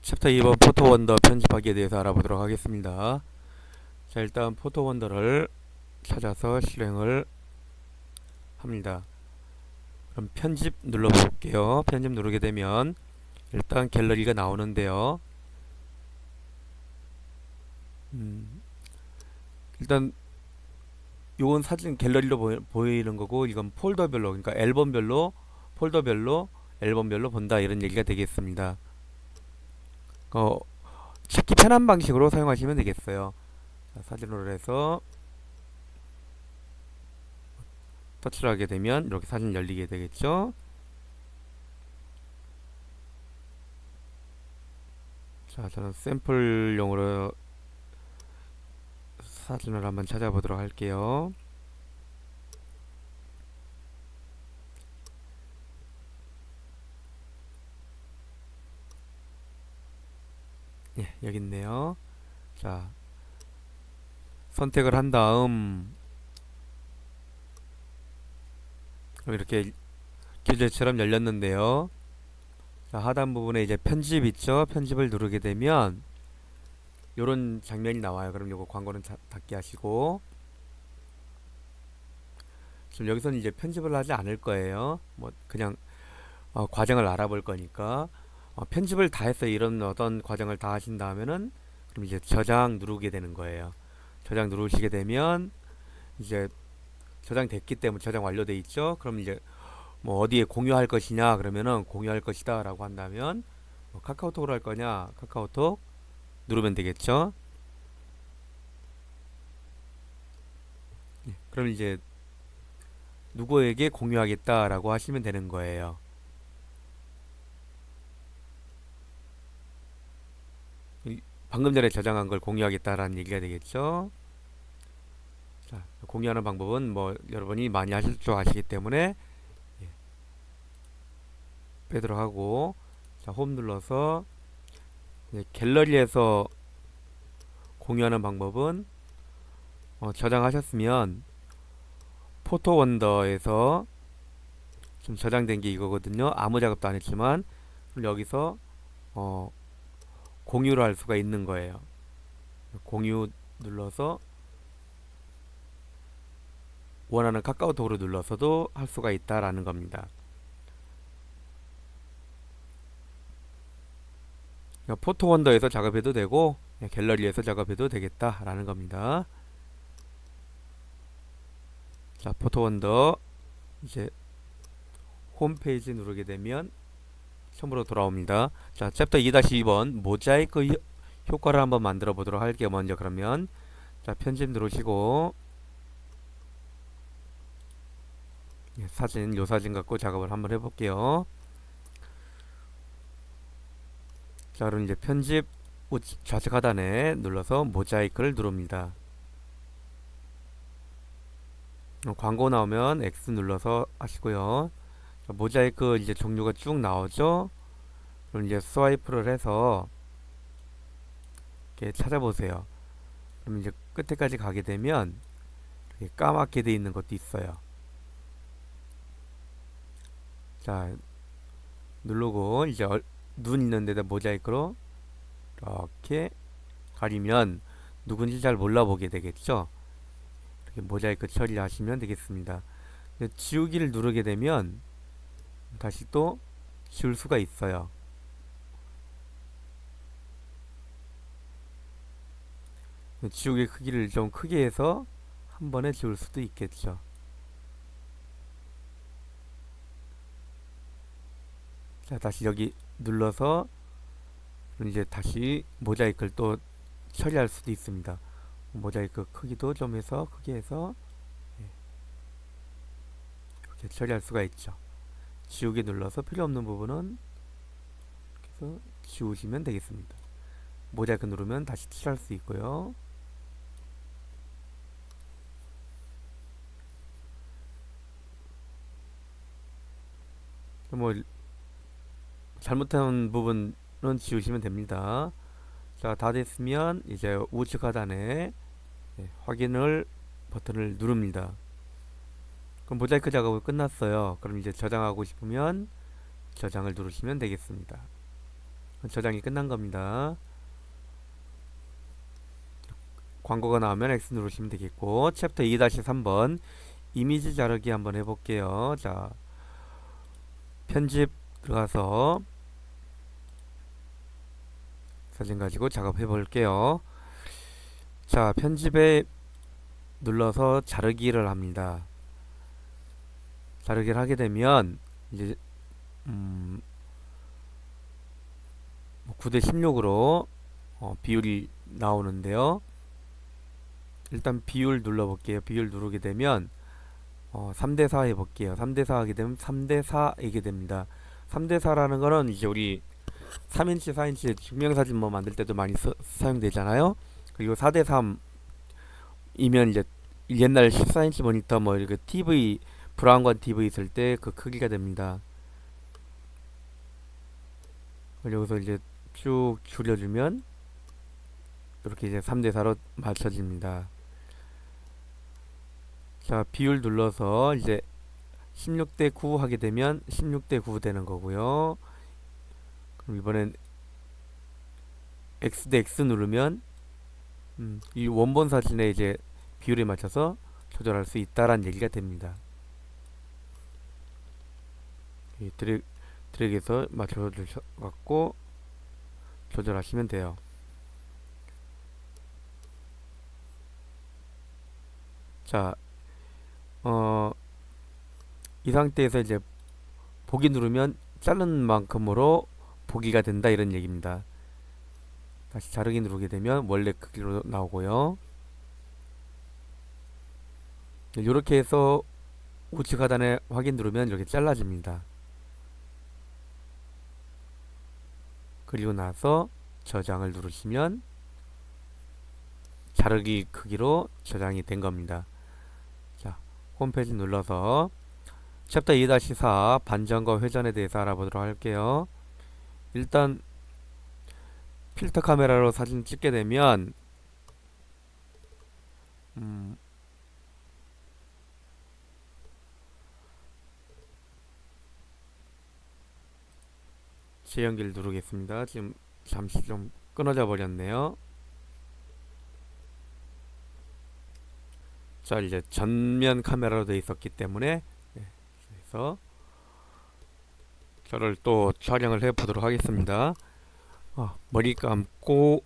챕터 2번 포토 원더 편집하기에 대해서 알아보도록 하겠습니다. 자, 일단 포토 원더를 찾아서 실행을 합니다. 그럼 편집 눌러볼게요. 편집 누르게 되면 일단 갤러리가 나오는데요. 일단 요건 사진 갤러리로 보이는 거고, 이건 폴더별로, 그러니까 앨범별로, 폴더별로, 앨범별로 본다, 이런 얘기가 되겠습니다. 찾기 편한 방식으로 사용하시면 되겠어요. 자, 사진으로 해서 터치를 하게 되면 이렇게 사진 열리게 되겠죠. 자, 저는 샘플용으로 사진을 한번 찾아보도록 할게요. 예, 여기 있네요. 자, 선택을 한 다음 이렇게 교재처럼 열렸는데요. 자, 하단 부분에 이제 편집 있죠. 편집을 누르게 되면 요런 장면이 나와요. 그럼 요거 광고는 닫게 하시고, 지금 여기서는 이제 편집을 하지 않을 거예요. 뭐 그냥 과정을 알아볼 거니까. 편집을 다 했어요. 이런 어떤 과정을 다 하신 다음에는 그럼 이제 저장 누르게 되는 거예요. 저장 누르시게 되면 이제 저장됐기 때문에 저장 완료돼 있죠. 그럼 이제 뭐 어디에 공유할 것이냐 그러면은 공유할 것이다 라고 한다면 카카오톡으로 할 거냐, 카카오톡 누르면 되겠죠. 그럼 이제 누구에게 공유하겠다 라고 하시면 되는 거예요. 방금 전에 저장한 걸 공유하겠다라는 얘기가 되겠죠. 자, 공유하는 방법은 뭐 여러분이 많이 하실 줄 아시기 때문에 빼도록 하고, 자, 홈 눌러서 갤러리에서 공유하는 방법은 저장하셨으면 포토 원더에서 좀 저장된 게 이거거든요. 아무 작업도 안 했지만 여기서 공유를 할 수가 있는 거예요. 공유 눌러서 원하는 카카오톡으로 눌러서도 할 수가 있다라는 겁니다. 포토 원더에서 작업해도 되고 갤러리에서 작업해도 되겠다라는 겁니다. 자, 포토 원더 이제 홈페이지 누르게 되면 처음으로 돌아옵니다. 자, 챕터 2-2번 모자이크 효과를 한번 만들어 보도록 할게요. 먼저 그러면 자, 편집 누르시고 사진, 요 사진 갖고 작업을 한번 해볼게요. 자, 그럼 이제 편집 좌측 하단에 눌러서 모자이크를 누릅니다. 광고 나오면 X 눌러서 하시고요. 자, 모자이크 이제 종류가 쭉 나오죠. 그럼 이제 스와이프를 해서 이렇게 찾아보세요. 그럼 이제 끝에까지 가게 되면 이렇게 까맣게 되어 있는 것도 있어요. 자, 누르고 이제 눈 있는 데다 모자이크로 이렇게 가리면 누군지 잘 몰라보게 되겠죠. 이렇게 모자이크 처리하시면 되겠습니다. 지우기를 누르게 되면 다시 또 지울 수가 있어요. 지우개 크기를 좀 크게 해서 한 번에 지울 수도 있겠죠. 자, 다시 여기 눌러서 이제 다시 모자이크를 또 처리할 수도 있습니다. 모자이크 크기도 좀 해서 크게 해서 이렇게 처리할 수가 있죠. 지우개 눌러서 필요 없는 부분은 이렇게 해서 지우시면 되겠습니다. 모자이크 누르면 다시 칠할 수 있고요. 뭐 잘못한 부분은 지우시면 됩니다. 자, 다 됐으면 이제 우측 하단에 확인을 버튼을 누릅니다. 그럼 모자이크 작업이 끝났어요. 그럼 이제 저장하고 싶으면 저장을 누르시면 되겠습니다. 저장이 끝난 겁니다. 광고가 나오면 X 누르시면 되겠고, 챕터 2-3번 이미지 자르기 한번 해볼게요. 자, 편집 들어가서 사진 가지고 작업해 볼게요. 자, 편집에 눌러서 자르기를 합니다. 자르기를 하게 되면 이제 9:16으로 비율이 나오는데요. 일단 비율 눌러볼게요. 비율 누르게 되면 3:4 해볼게요. 3:4 하게 되면 3:4 이게 됩니다. 3:4라는 거는 이제 우리 3인치, 4인치 증명사진 뭐 만들 때도 많이 사용되잖아요. 그리고 4:3이면 이제 옛날 14인치 모니터 뭐 이렇게 TV 브라운관 TV 있을 때 그 크기가 됩니다. 여기서 이제 쭉 줄여주면 이렇게 이제 3:4로 맞춰집니다. 자, 비율 눌러서 이제 16:9 하게 되면 16:9 되는 거고요. 그럼 이번엔 X 대 X 누르면 이 원본 사진에 이제 비율에 맞춰서 조절할 수 있다라는 얘기가 됩니다. 이 드래그해서 맞춰 주셔갖고 조절하시면 돼요. 자, 이 상태에서 이제 보기 누르면 자른 만큼으로 보기가 된다 이런 얘기입니다. 다시 자르기 누르게 되면 원래 크기로 나오고요. 이렇게 해서 우측 하단에 확인 누르면 이렇게 잘라집니다. 그리고 나서 저장을 누르시면 자르기 크기로 저장이 된 겁니다. 자, 홈페이지 눌러서 챕터 2-4 반전과 회전에 대해서 알아보도록 할게요. 일단 필터 카메라로 사진 찍게 되면 재연기를 누르겠습니다. 지금 잠시 좀 끊어져 버렸네요. 자, 이제 전면 카메라로 되어 있었기 때문에 그래서 저를 또 촬영을 해 보도록 하겠습니다. 머리 감고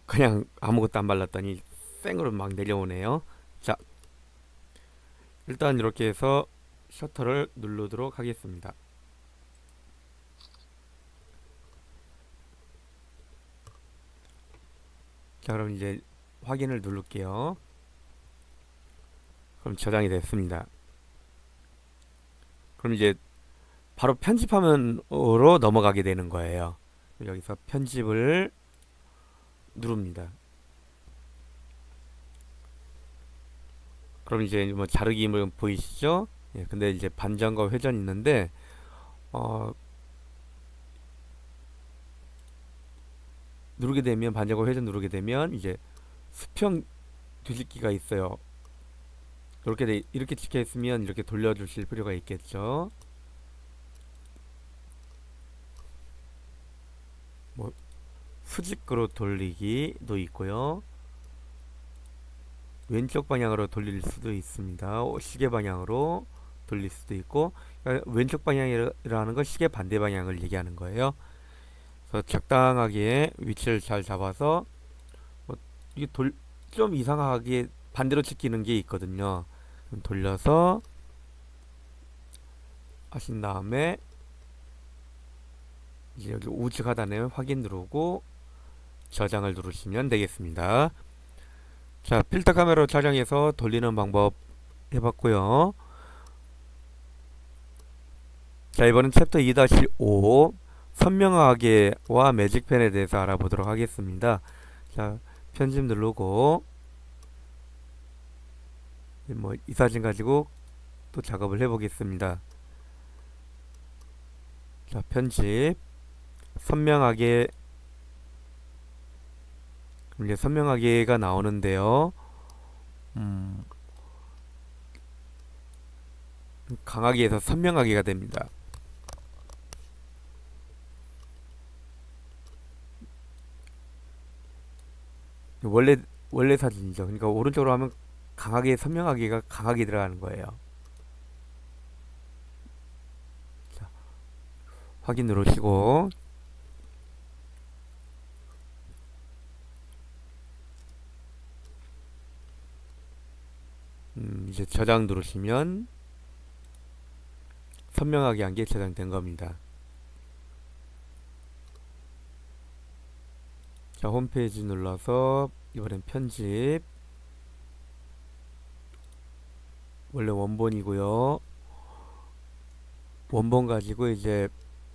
그냥 아무것도 안 발랐더니 생으로 막 내려오네요. 자, 일단 이렇게 해서 셔터를 누르도록 하겠습니다. 자, 그럼 이제 확인을 누를게요. 그럼 저장이 됐습니다. 그럼 이제 바로 편집화면으로 넘어가게 되는 거예요. 여기서 편집을 누릅니다. 그럼 이제 뭐 자르기 뭐 보이시죠? 예, 근데 이제 반전과 회전이 있는데 누르게 되면 반전과 회전 누르게 되면 이제 수평 뒤집기가 있어요. 이렇게 찍혀 있으면 이렇게 돌려주실 필요가 있겠죠. 뭐 수직으로 돌리기도 있고요. 왼쪽 방향으로 돌릴 수도 있습니다. 시계 방향으로 돌릴 수도 있고, 그러니까 왼쪽 방향이라는 건 시계 반대 방향을 얘기하는 거예요. 그래서 적당하게 위치를 잘 잡아서 이게 좀 이상하게 반대로 찍히는 게 있거든요. 돌려서 하신 다음에 이제 여기 우측 하단에 확인 누르고 저장을 누르시면 되겠습니다. 자, 필터 카메라로 촬영해서 돌리는 방법 해봤고요. 자, 이번엔 챕터 2-5 선명하게와 매직펜에 대해서 알아보도록 하겠습니다. 자, 편집 누르고 뭐 이 사진 가지고 또 작업을 해보겠습니다. 자, 편집 선명하게, 이제 선명하게가 나오는데요. 강하게 해서 선명하게가 됩니다. 원래 원래 사진이죠. 그러니까 오른쪽으로 하면 강하게 선명하게가 강하게 들어가는 거예요. 자, 확인 누르시고 이제 저장 누르시면 선명하게 한 게 저장된 겁니다. 자, 홈페이지 눌러서 이번엔 편집. 원래 원본이고요. 원본 가지고 이제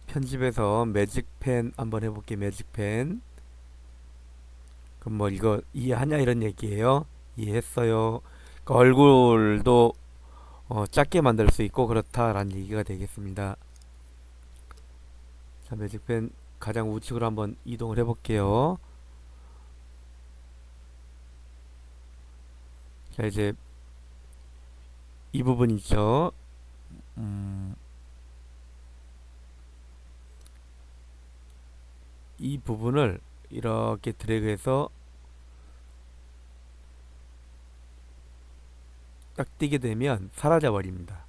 편집해서 매직펜 한번 해볼게요. 매직펜. 그럼 뭐 이거 이해하냐 이런 얘기예요. 이해했어요. 그러니까 얼굴도 작게 만들 수 있고 그렇다라는 얘기가 되겠습니다. 자, 매직펜 가장 우측으로 한번 이동을 해볼게요. 자, 이제 이 부분 있죠. 이 부분을 이렇게 드래그해서 딱 띄게 되면 사라져 버립니다.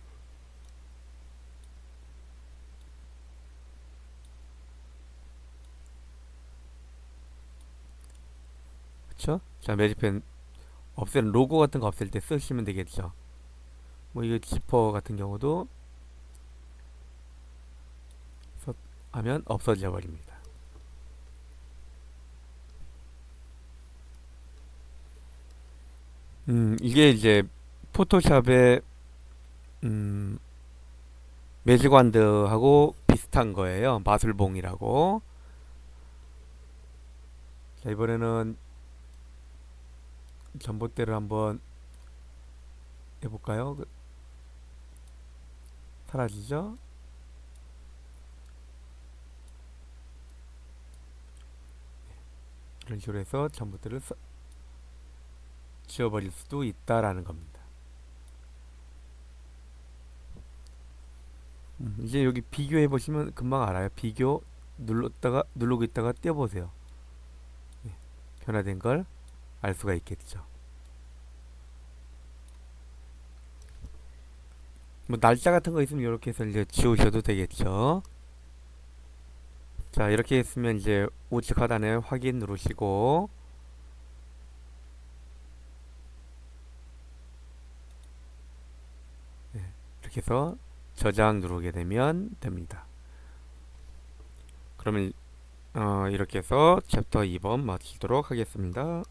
그쵸? 자, 매직펜 없애는 로고 같은 거 없앨 때 쓰시면 되겠죠. 뭐 이거 지퍼 같은 경우도 하면 없어져 버립니다. 이게 이제 포토샵의 음, 매직완드하고 비슷한 거예요. 마술봉이라고. 자, 이번에는 전봇대를 한번 해볼까요? 사라지죠? 이런 식으로 해서 전봇대를 지워버릴 수도 있다라는 겁니다. 이제 여기 비교해 보시면 금방 알아요. 비교 누르고 있다가 떼어보세요. 네, 변화된 걸 알 수가 있겠죠. 뭐 날짜 같은 거 있으면 이렇게 해서 이제 지우셔도 되겠죠. 자, 이렇게 했으면 이제 우측 하단에 확인 누르시고 네, 이렇게 해서 저장 누르게 되면 됩니다. 그러면 이렇게 해서 챕터 2번 마치도록 하겠습니다.